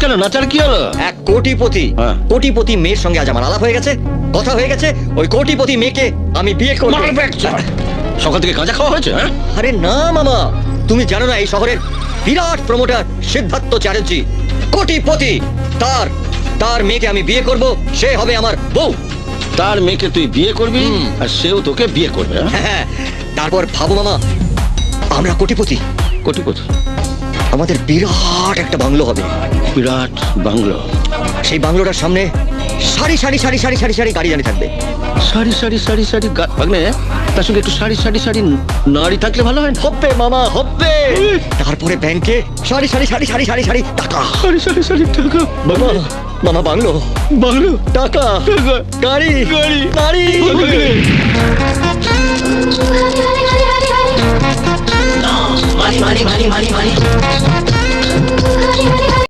কেন? নাচার কি হলো? এক কোটিপতি হ্যাঁ। কোটিপতি মেয়ের সঙ্গে আজ আমার আলাপ হয়ে গেছে, কথা হয়ে গেছে। ওই কোটিপতি মেয়েকে আমি বিয়ে করব। মারবে একটা। সকাল থেকে গাঁজা খাওয়া হয়েছে? হ্যাঁ? আরে না মামা, তুমি জানো না এই শহরের বিরাট প্রমোটার সিদ্ধার্থ চ্যাটার্জি কোটিপতি। তার তার মেয়েকে আমি বিয়ে করব, সে হবে আমার বউ। তার মেয়েকে তুই বিয়ে করবি আর সেও তোকে বিয়ে করবে? হ্যাঁ? হ্যাঁ, তারপর ভাবো মামা, আমরা কোটিপতি, কোটিপতি, আমাদের বিরাট একটা বাংলো হবে। বিরাট বাংলো। সেই বাংলোটার সামনে সারি সারি সারি সারি সারি সারি গাড়ি জানি থাকবে। সারি সারি সারি সারি ভাগ্নে, তার সঙ্গে একটু সারি সারি সারি নারী থাকলে ভালো হয় না? হবে মামা, হবে। তারপরে ব্যাংকে সারি সারি সারি সারি সারি সারি টাকা। সারি সারি সারি টাকা। মামা, মামা বাংলো, বাংলো, টাকা, টাকা, গাড়ি, গাড়ি, নারী। Money, money, money, money, money.